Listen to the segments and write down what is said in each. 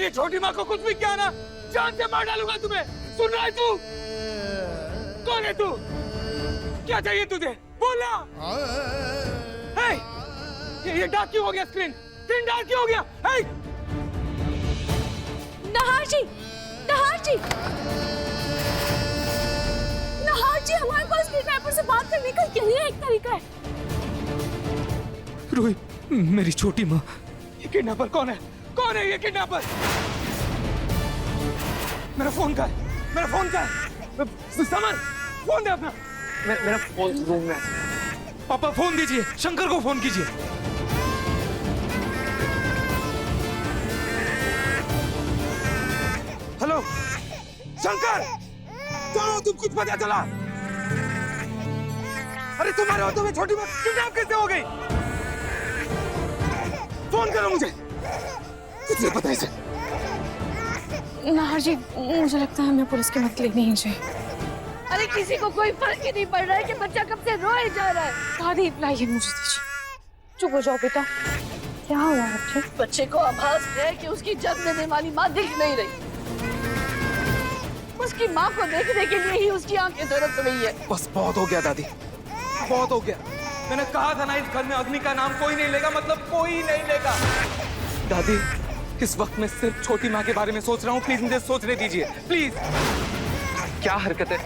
मेरी छोटी माँ को कुछ भी किया ना, जान से मार डालूंगा तुम्हें। सुन रहा है तू? कौन है तू? क्या चाहिए तुझे? बोलना। हे, ये डार्क क्यों हो गया? स्क्रीन डार्क क्यों हो गया? हे! नहार जी, नहार जी, नहार जी, हमारे पास किडनैपर से बात करने का यही एक तरीका है। रूही, मेरी छोटी माँ। ये किडनैपर कौन है? कौन है ये किडनैपर? मेरा फोन का है, मेरा फोन का है। समर, फोन दे अपना। मेरा फोन रूम में। पापा फोन दीजिए, शंकर को फोन कीजिए। हेलो शंकर, चलो तुम कुछ पता चला? अरे तुम्हारे हाथों में छोटी माँ किडनैप कैसे हो गई? फोन करो मुझे, कुछ नहीं पता इसे। नहार जी, मुझे लगता है हमें पुलिस की मदद लेनी ही चाहिए। अरे किसी को कोई फर्क ही नहीं पड़ रहा है कि बच्चा कब से रोए जा रहा है। दादी, लाइए मुझे दीजिए। चुप हो जाओ बेटा। क्या हुआ बच्चे? बच्चे को आभास है कि उसकी जन्म देने वाली माँ दिख नहीं रही। उसकी माँ को देखने के लिए ही उसकी आंखें तरस रही है। बस बहुत हो गया दादी, बहुत हो गया। मैंने कहा था ना, इस घर में अग्नि का नाम कोई नहीं लेगा, मतलब कोई नहीं लेगा। दादी, इस वक्त मैं सिर्फ छोटी माँ के बारे में सोच रहा हूँ। प्लीज मुझे सोचने दीजिए, प्लीज। क्या हरकत है?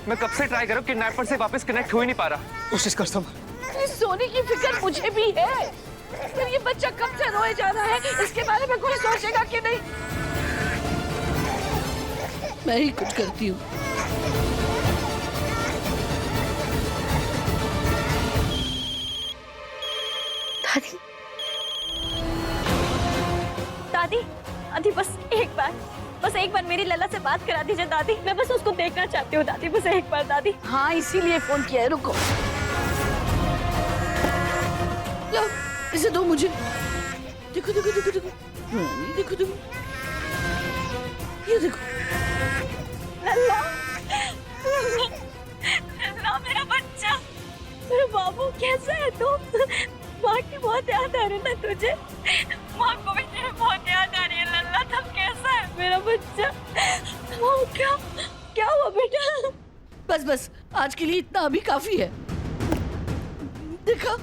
मैं कब से ट्राई कर रहा हूँ, किडनैपर से वापस कनेक्ट हो ही नहीं पा रहा। कोशिश कर समर। इस सोने की फिक्र मुझे भी है, पर ये बच्चा कब से रोए जा रहा है, इसके बारे में कोई सोचेगा कि नहीं? मैं ही कुछ करती हूँ। दादी, दादी, दादी, बस एक बार मेरी लला से बात करा दीजिए दादी। मैं बस उसको देखना चाहती हूँ दादी, बस एक बार दादी। हाँ, इसीलिए फोन किया है। रुको, लो इसे दो मुझे। देखो देखो देखो देखो, देखो देखो, ये देखो। लल्ला, लल्ला मेरा बच्चा, मेरा बाबू, कैसा है तू? माँ की बहुत याद आ रही है ना तुझे? माँ को भी तेरी बहुत याद आ रही है। लल्ला, तब कैसा है मेरा बच्चा? क्या क्या हुआ बेटा? बस बस, आज के लिए इतना अभी काफी है। देखा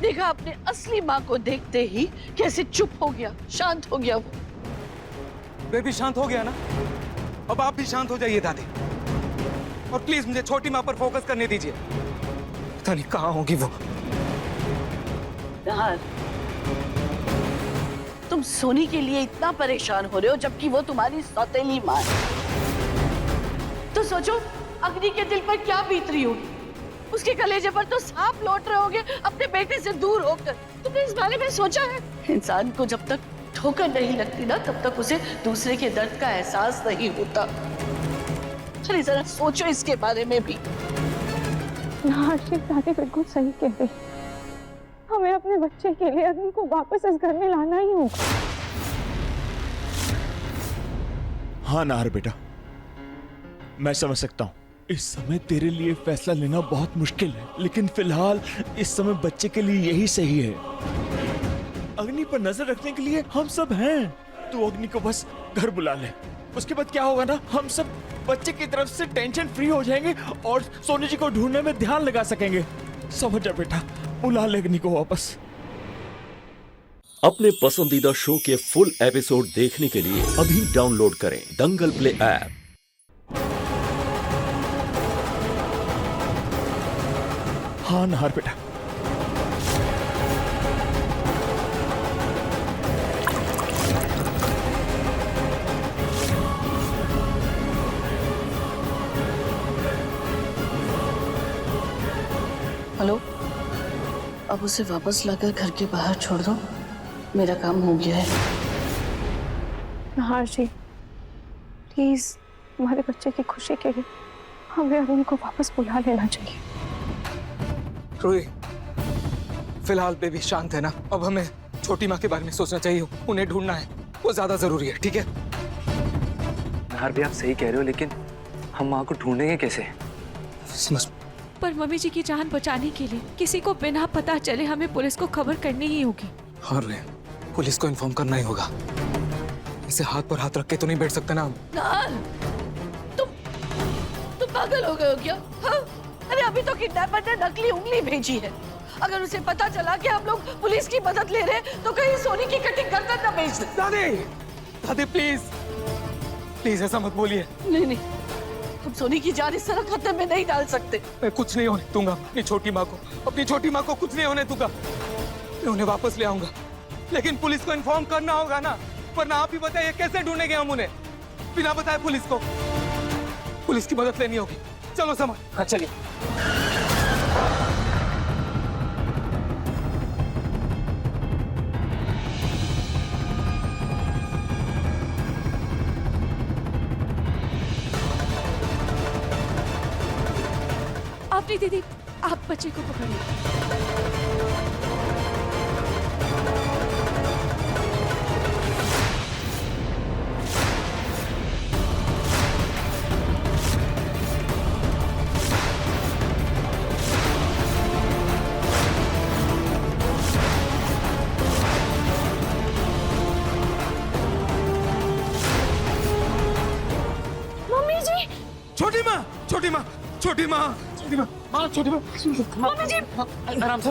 देखा, अपने असली माँ को देखते ही कैसे चुप हो गया, शांत हो गया वो। बेबी शांत हो गया ना? अब आप भी शांत हो जाइए दादी, और प्लीज मुझे छोटी माँ पर फोकस करने दीजिए। पता नहीं कहाँ होगी वो। यार, तुम सोनी के लिए इतना परेशान हो रहे हो, जबकि वो तुम्हारी सौतेली माँ है। तो सोचो अग्नि के दिल पर क्या बीत रही होगी। उसके कलेजे पर तो सांप लौट रहे होंगे अपने बेटे से दूर होकर। तुमने इस बारे में सोचा है? इंसान को जब तक ठोकर नहीं लगती ना, तब तक उसे दूसरे के दर्द का एहसास नहीं होता। अरे जरा सोचो इसके बारे में भी। नहार जी, दादी बिल्कुल सही कह रही। हमें अपने बच्चे के लिए अग्नि को वापस इस घर में लाना ही होगा। हाँ नाहर बेटा, मैं समझ सकता हूँ इस समय तेरे लिए फैसला लेना बहुत मुश्किल है, लेकिन फिलहाल इस समय बच्चे के लिए यही सही है। अग्नि पर नजर रखने के लिए हम सब हैं। तू अग्नि को बस घर बुला ले, उसके बाद क्या होगा ना, हम सब बच्चे की तरफ से टेंशन फ्री हो जाएंगे और सोनी जी को ढूंढने में ध्यान लगा सकेंगे। समझ जा बेटा, बुला ले अग्नि को वापस। अपने पसंदीदा शो के फुल एपिसोड देखने के लिए अभी डाउनलोड करें दंगल प्ले ऐप। हाँ नाहर बेटा, हेलो, अब उसे वापस लाकर घर के बाहर छोड़ दो। मेरा काम हो गया है। नहार जी, प्लीज हमारे बच्चे की खुशी के लिए हमें अग्नि को वापस बुला लेना चाहिए। रूही, फिलहाल बेबी शांत है ना? अब हमें छोटी माँ के बारे में सोचना चाहिए। उन्हें ढूंढना है, वो ज्यादा जरूरी है। ठीक है नाहर भी आप सही कह रहे हो, लेकिन हम माँ को ढूंढेंगे कैसे? समझ। पर मम्मी जी की जान बचाने के लिए किसी को बिना पता चले हमें पुलिस को खबर करनी ही होगी। हाँ रूही, पुलिस को इन्फॉर्म करना ही होगा। इसे हाथ पर हाथ रख के तो नहीं बैठ सकते ना हम। नार, तुम पागल हो गए हो क्या? हाँ? अरे अभी तो किडनैपर ने नकली उंगली भेजी है। अगर उसे पता चला कि हम लोग पुलिस की मदद ले रहे हैं तो कहीं सोनी की कटिंग गर्दन ना बेच दे। दादी, दादी प्लीज, प्लीज ऐसा मत बोलिए। नहीं नहीं, हम सोनी की जान इस तरह खतरे में नहीं डाल सकते। मैं कुछ नहीं होने दूंगा अपनी छोटी माँ को कुछ नहीं होने दूंगा। मैं उन्हें वापस ले आऊंगा, लेकिन पुलिस को इन्फॉर्म करना होगा ना, वरना आप ही बताइए कैसे ढूंढेंगे हम उन्हें बिना बताए पुलिस को। पुलिस की मदद लेनी होगी। चलो समझ। हाँ चलिए। आपने दीदी, आप बच्चे को पकड़िए। मम्मी जी, छोटी माँ, छोटी माँ, छोटी माँ, छोटी माँ, माँ, छोटी माँ। मम्मी जी, आराम से।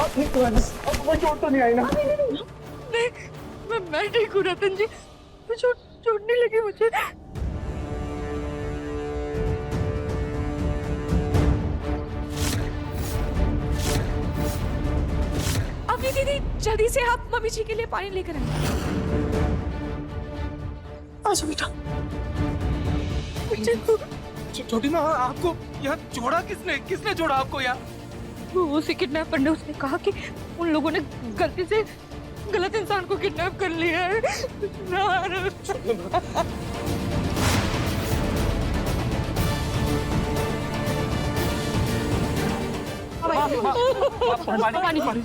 आप ठीक तो है ना? आपको चोट तो नहीं आई ना? नहीं, मैं ठीक हूँ रतन जी, चोट नहीं लगी मुझे। अभी दीदी जल्दी से आप मम्मी जी के लिए पानी लेकर आए। आजा बेटा। छोटी माँ, आपको यहाँ जोड़ा किसने जोड़ा आपको यहाँ? वो उसी किडनैपर ने, उसने कहा कि उन लोगों ने गलती से गलत इंसान को किडनैप कर लिया है।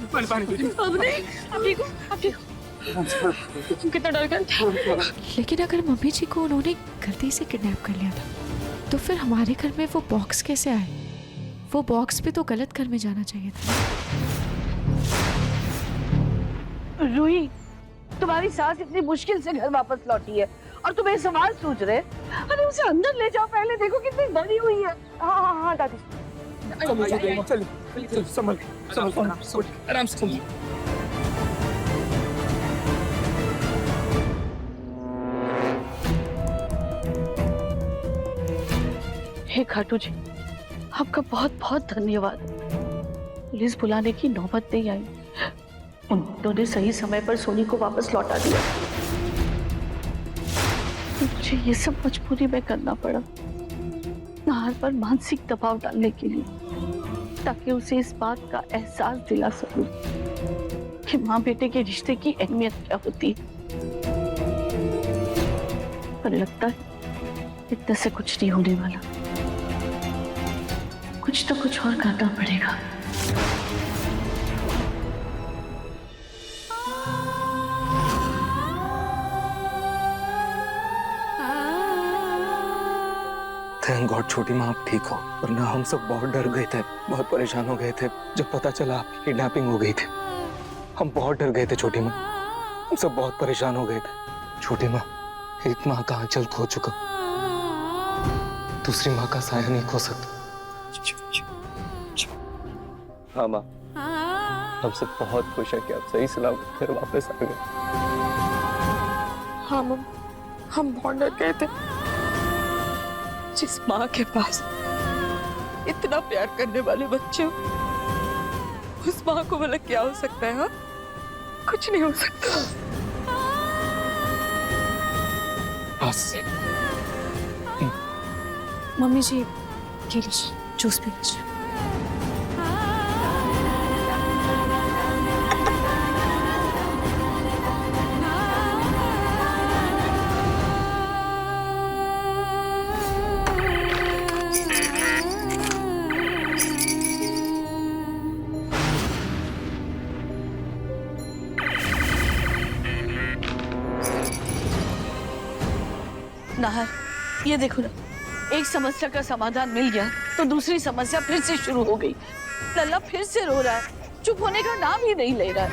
पानी। आप ठीक हो? आप ठीक हो? कितना डर गया। लेकिन अगर मम्मी जी को उन्होंने गलती से किडनैप कर लिया था तो फिर हमारे घर में वो बॉक्स कैसे आए? वो बॉक्स भी तो गलत घर में जाना चाहिए था। रूही, तुम्हारी सास इतनी मुश्किल से घर वापस लौटी है और तुम ये सवाल सोच रहे? अरे उसे अंदर ले जाओ, पहले देखो कितनी डरी हुई है। हाँ दादी। चलिए, संभल आराम से। हे खाटू जी, आपका बहुत बहुत धन्यवाद। पुलिस बुलाने की नौबत नहीं आई, उन्होंने सही समय पर सोनी को वापस लौटा दिया। मुझे ये सब मजबूरी में करना पड़ा, नाहर पर मानसिक दबाव डालने के लिए, ताकि उसे इस बात का एहसास दिला सकूं कि माँ बेटे के रिश्ते की अहमियत क्या होती है। पर लगता है इतने से कुछ नहीं होने वाला, कुछ तो कुछ और करना पड़ेगा। थैंक गॉड छोटी माँ आप ठीक हो, वरना हम सब बहुत डर गए थे, बहुत परेशान हो गए थे जब पता चला आपकी किडनैपिंग हो गई थी। हम बहुत डर गए थे छोटी माँ, हम सब बहुत परेशान हो गए थे। छोटी माँ, एक माँ का आंचल खो चुका, दूसरी माँ का साया नहीं खो सकता। हाँ माँ, हम सब बहुत खुश हैं कि आप सही सलामत घर वापस आ गए। हाँ मम, हम बहुत डर गए थे। जिस माँ के पास इतना प्यार करने वाले बच्चे हो, उस माँ को भला क्या हो सकता है? हाँ, कुछ नहीं हो सकता। बस मम्मी जी ये लीजिए, जूस पी लीजिए। नाहर, ये देखो ना, एक समस्या का समाधान मिल गया तो दूसरी समस्या फिर से शुरू हो गई। लल्ला फिर से रो रहा है। चुप होने का नाम ही नहीं ले रहा है।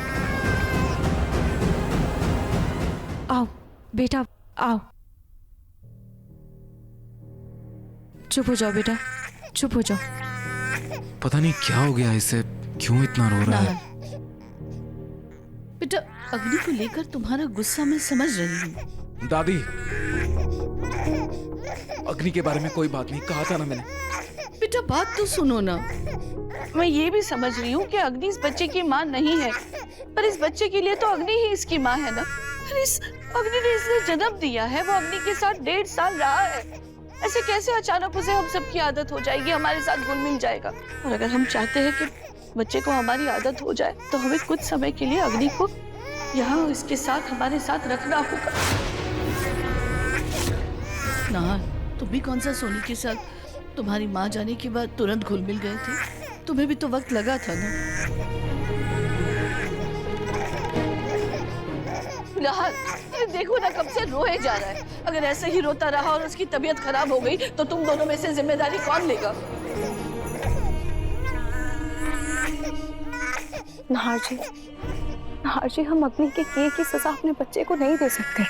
आओ बेटा आओ, चुप हो जाओ बेटा, चुप हो जाओ। पता नहीं क्या हो गया इसे, क्यों इतना रो रहा है। बेटा अग्नि को लेकर तुम्हारा गुस्सा मैं समझ रही हूँ। दादी, अग्नि के बारे में कोई बात नहीं कहा था ना मैंने। बेटा बात तो सुनो ना। मैं ये भी समझ रही हूँ कि अग्नि इस बच्चे की माँ नहीं है, पर इस बच्चे के लिए तो अग्नि ही इसकी माँ है ना। पर इस अग्नि ने इसे जन्म दिया है, वो अग्नि के साथ 1.5 साल रहा है। ऐसे कैसे अचानक उसे हम सबकी आदत हो जाएगी, हमारे साथ घुल मिल जाएगा। और अगर हम चाहते हैं कि बच्चे को हमारी आदत हो जाए तो हमें कुछ समय के लिए अग्नि को यहाँ इसके साथ हमारे साथ रखना होगा। ना तुम भी कौन सा सोनी के साथ तुम्हारी माँ जाने के बाद तुरंत घुल मिल गए थे? तुम्हें भी तो वक्त लगा था ना। फिलहाल ये देखो ना कब से रोए जा रहा है। अगर ऐसे ही रोता रहा और उसकी तबीयत खराब हो गई तो तुम दोनों में से जिम्मेदारी कौन लेगा? नाहर जी, हम अग्नि के किए की सजा अपने बच्चे को नहीं दे सकते।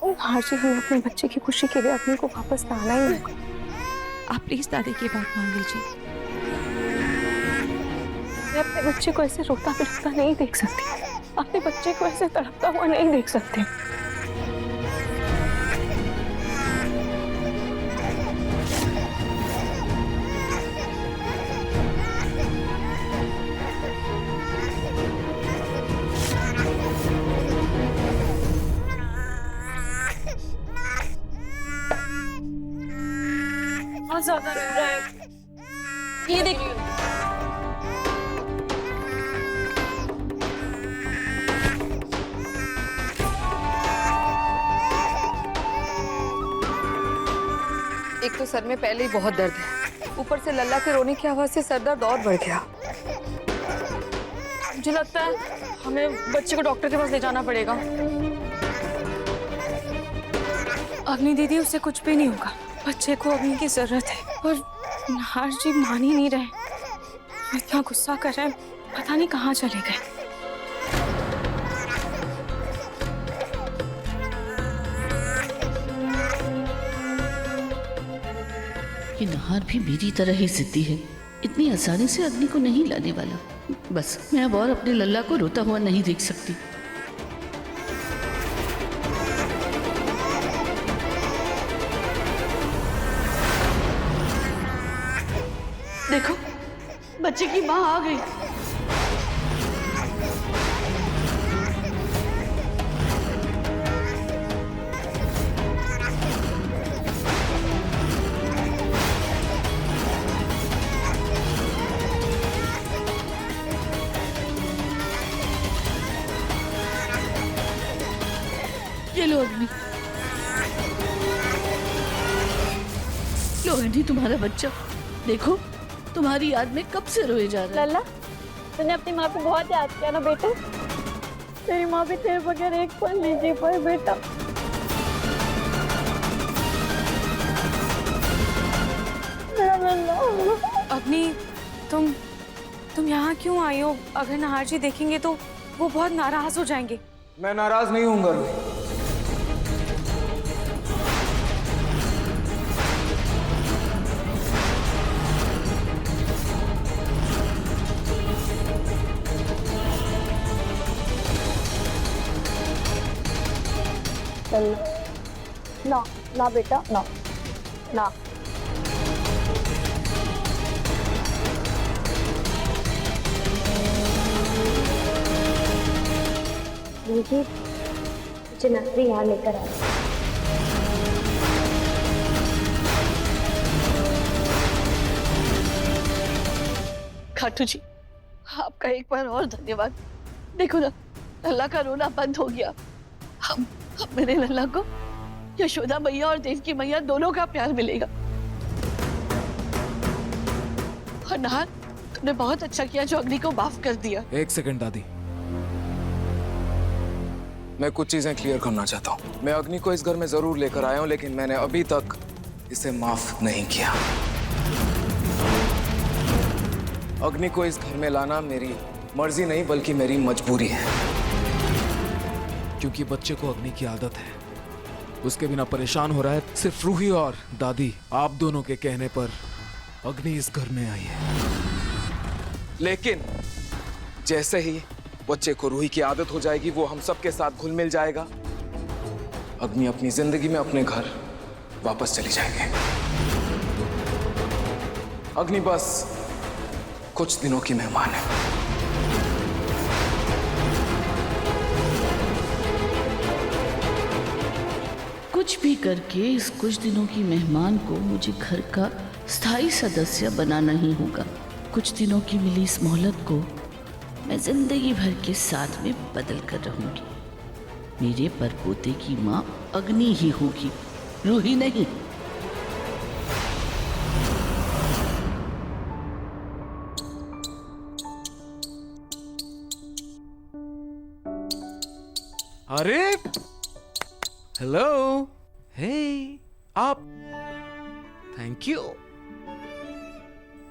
नाहर जी, हमें अपने बच्चे की खुशी के लिए अग्नि को वापस लाना ही होगा। आप प्लीज दादी की बात मान लीजिए। मैं अपने बच्चे को ऐसे रोता बिलखता नहीं देख सकती, अपने बच्चे को ऐसे तड़पता हुआ नहीं देख सकती। बहुत ज्यादा रो रहा है, ये देखिए। एक तो सर में पहले ही बहुत दर्द है, ऊपर से लल्ला के रोने की आवाज से सर दर्द और बढ़ गया। मुझे लगता है हमें बच्चे को डॉक्टर के पास ले जाना पड़ेगा। अग्नि दीदी, उससे कुछ भी नहीं होगा। बच्चे को अग्नि की जरूरत है। और नाहर जी मान ही नहीं रहे, इतना गुस्सा कर रहे हैं, पता नहीं कहाँ चले गए। ये नाहर भी मेरी तरह ही जिद्दी है, इतनी आसानी से अग्नि को नहीं लाने वाला। बस मैं अब और अपने लल्ला को रोता हुआ नहीं देख सकती। देखो बच्चे की माँ आ गई। ये लो अग्नि, लो अग्नि तुम्हारा बच्चा। देखो तुम्हारी याद में कब से रोए जा रहा है। लल्ला, तूने अपनी माँ को बहुत याद किया ना बेटा। तेरी माँ भी तेरे बगैर एक पल नहीं जी पाए बेटा। अग्नि, तुम यहाँ क्यों आई हो? अगर नाहर जी देखेंगे तो वो बहुत नाराज हो जाएंगे। मैं नाराज नहीं हूँ गरुड़। ना ना बेटा, ना ना। देखिए मुझे नकली यहाँ लेकर आए। खाटू जी, आपका एक बार और धन्यवाद। देखो ना, लल्ला का रोना बंद हो गया। हम मेरे लल्ला को यशोदा मैया और देवकी मैया दोनों का प्यार मिलेगा। और नाहर, तुमने बहुत अच्छा किया जो अग्नि को माफ कर दिया। एक सेकंड दादी, मैं कुछ चीजें क्लियर करना चाहता हूँ। मैं अग्नि को इस घर में जरूर लेकर आया हूँ, लेकिन मैंने अभी तक इसे माफ नहीं किया। अग्नि को इस घर में लाना मेरी मर्जी नहीं बल्कि मेरी मजबूरी है, क्योंकि बच्चे को अग्नि की आदत है। उसके बिना परेशान हो रहा है। सिर्फ रूही और दादी, आप दोनों के कहने पर अग्नि इस घर में आई है। लेकिन जैसे ही बच्चे को रूही की आदत हो जाएगी, वो हम सबके साथ घुल मिल जाएगा। अग्नि अपनी जिंदगी में अपने घर वापस चली जाएगी। अग्नि बस कुछ दिनों की मेहमान है। कुछ भी करके इस कुछ दिनों की मेहमान को मुझे घर का स्थायी सदस्य बनाना ही होगा। कुछ दिनों की मिली इस मोहलत को मैं जिंदगी भर के साथ में बदल कर रहूंगी। मेरे परपोते की माँ अग्नि ही होगी, रूही नहीं। अरे हेलो, हे आप, थैंक यू।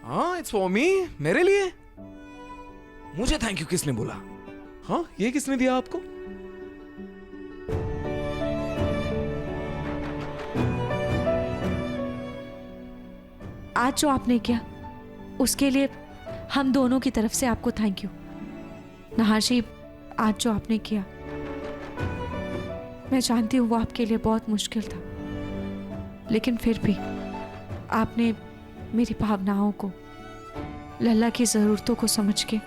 हाँ, इट्स फॉर मी, मेरे लिए। मुझे थैंक यू किसने बोला? हाँ, ये किसने दिया आपको? आज जो आपने किया उसके लिए हम दोनों की तरफ से आपको थैंक यू। नहाशी, आज जो आपने किया मैं जानती हूँ वो आपके लिए बहुत मुश्किल था, लेकिन फिर भी आपने मेरी भावनाओं को, लल्ला की ज़रूरतों को समझ के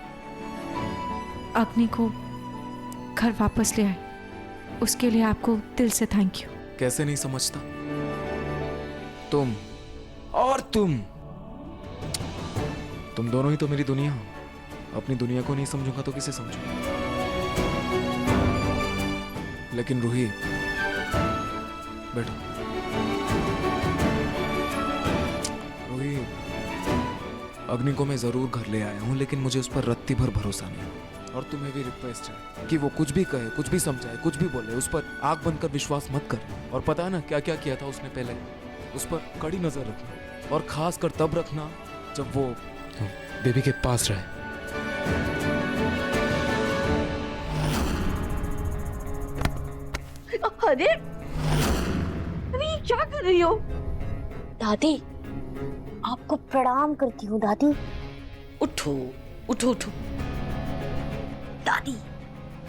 अग्नि को घर वापस ले आए। उसके लिए आपको दिल से थैंक यू। कैसे नहीं समझता? तुम और तुम दोनों ही तो मेरी दुनिया हो। अपनी दुनिया को नहीं समझूंगा तो किसे समझूंगा? लेकिन रूही, बैठो। रूही, अग्नि को मैं जरूर घर ले आया हूं, लेकिन मुझे उस पर रत्ती भर भरोसा नहीं। और तुम्हें भी रिक्वेस्ट है कि वो कुछ भी कहे, कुछ भी समझाए, कुछ भी बोले, उस पर आंख बंद कर विश्वास मत कर। और पता है ना क्या क्या किया था उसने पहले? उस पर कड़ी नजर रखना, और खास कर तब रखना जब वो बेबी के पास रहे। अरे अरे क्या कर रही हो? दादी, आपको प्रणाम करती हूँ दादी। उठो उठो उठो। दादी,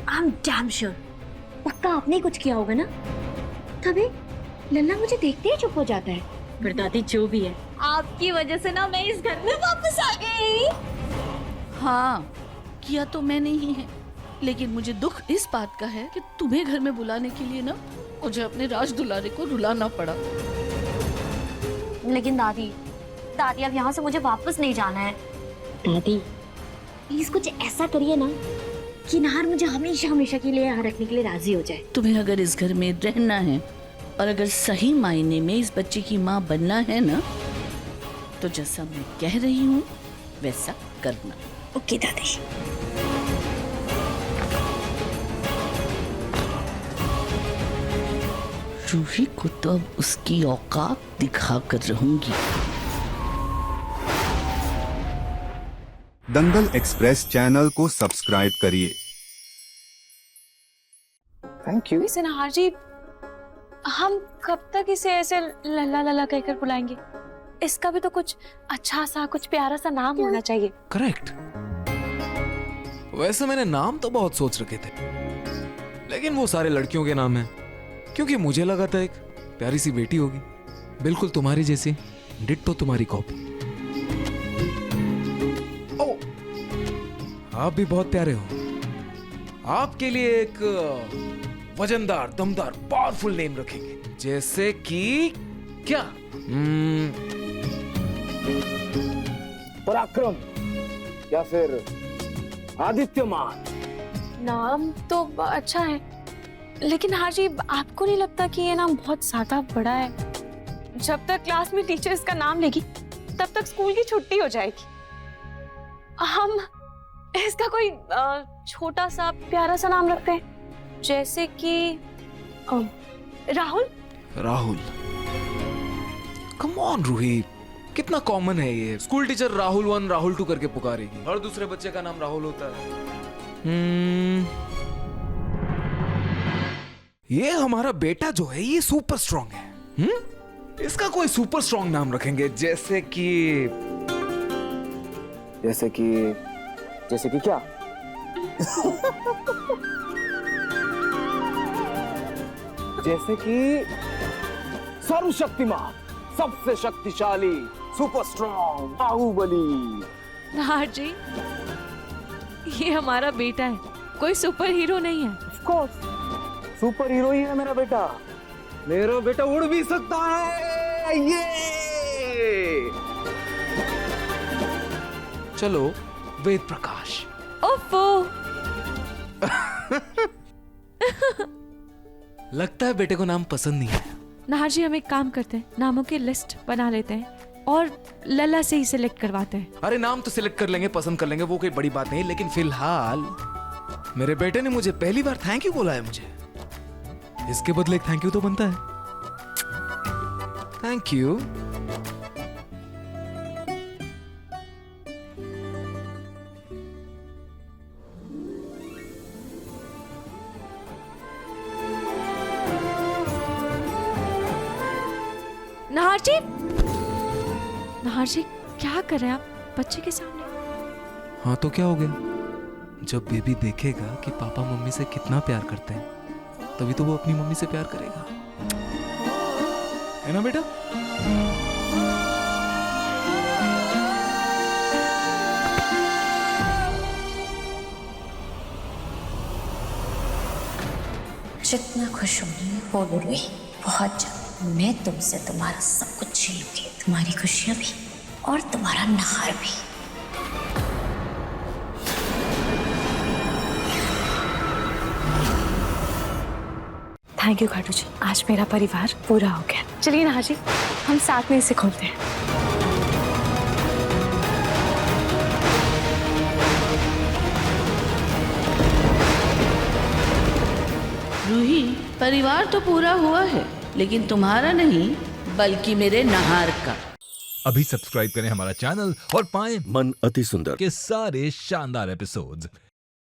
आई एम डैम श्योर पक्का आपने कुछ किया होगा ना, तभी लल्ला मुझे देखते ही चुप हो जाता है। पर दादी जो भी है, आपकी वजह से ना मैं इस घर में वापस आ गई। हाँ, किया तो मैंने ही है, लेकिन मुझे दुख इस बात का है कि तुम्हें घर में बुलाने के लिए ना मुझे अपने राज दुलारे को रुलाना पड़ा। लेकिन दादी अब यहाँ से मुझे वापस नहीं जाना है। दादी प्लीज कुछ ऐसा करिए ना कि नाहर मुझे हमेशा हमेशा के लिए यहाँ रखने के लिए राजी हो जाए। तुम्हें अगर इस घर में रहना है और अगर सही मायने में इस बच्चे की माँ बनना है ना, तो जैसा मैं कह रही हूँ वैसा करना। ओके दादी। रूही को तो अब उसकी औकात दिखा कर रहूंगी। दंगल एक्सप्रेस चैनल को सब्सक्राइब करिए। Thank you. इसे नहार जी, हम कब तक इसे ऐसे लल्ला लल्ला कहकर बुलाएंगे? इसका भी तो कुछ अच्छा सा, कुछ प्यारा सा नाम होना चाहिए। करेक्ट। वैसे मैंने नाम तो बहुत सोच रखे थे, लेकिन वो सारे लड़कियों के नाम हैं, क्योंकि मुझे लगा था एक प्यारी सी बेटी होगी, बिल्कुल तुम्हारी जैसी, डिट्टो तुम्हारी कॉपी। ओ, आप भी बहुत प्यारे हो। आपके लिए एक वजनदार, दमदार, पावरफुल नेम रखेंगे, जैसे कि क्या? पराक्रम या फिर आदित्यमान। नाम तो अच्छा है, लेकिन हार जी आपको नहीं लगता कि ये नाम बहुत ज्यादा बड़ा है? जब तक क्लास में टीचर इसका नाम लेगी तब तक स्कूल की छुट्टी हो जाएगी। हम इसका कोई छोटा सा प्यारा सा नाम रखते हैं, जैसे कि राहुल। राहुल, कम ऑन रूही, कितना कॉमन है ये। स्कूल टीचर राहुल 1 राहुल 2 करके पुकारेगी, हर दूसरे बच्चे का नाम राहुल होता है। ये हमारा बेटा जो है ये सुपर स्ट्रांग है। इसका कोई सुपर स्ट्रांग नाम रखेंगे, जैसे कि क्या? जैसे कि सर्वशक्तिमान, सबसे शक्तिशाली, सुपर स्ट्रांग, बाहुबली। नाहर जी, ये हमारा बेटा है, कोई सुपर हीरो नहीं है। ऑफ कोर्स सुपर हीरो ही है मेरा बेटा। मेरा बेटा उड़ भी सकता है। ये चलो वेद प्रकाश। ओफो। लगता है बेटे को नाम पसंद नहीं है। नाहर जी, हम एक काम करते हैं, नामों की लिस्ट बना लेते हैं और लल्ला से ही सिलेक्ट करवाते हैं। अरे नाम तो सिलेक्ट कर लेंगे, पसंद कर लेंगे, वो कोई बड़ी बात नहीं। लेकिन फिलहाल मेरे बेटे ने मुझे पहली बार थैंक यू बोला है मुझे, इसके बदले एक थैंक यू तो बनता है। Thank you. नाहर जी, नाहर जी क्या कर रहे हैं आप बच्चे के सामने? हाँ तो क्या हो गया, जब बेबी देखेगा कि पापा मम्मी से कितना प्यार करते हैं तभी तो वो अपनी मम्मी से प्यार करेगा, है ना बेटा? जितना खुश होंगी बोलो रे, बहुत ज्यादा। मैं तुमसे तुम्हारा सब कुछ छीन लूंगी, तुम्हारी खुशियां भी और तुम्हारा नहार भी। थैंक यू खाटू जी, आज मेरा परिवार पूरा हो गया। चलिए नाहर जी, हम साथ में इसे खोलते हैं। रूही, परिवार तो पूरा हुआ है, लेकिन तुम्हारा नहीं बल्कि मेरे नहार का। अभी सब्सक्राइब करें हमारा चैनल और पाएं मन अति सुंदर के सारे शानदार एपिसोड्स।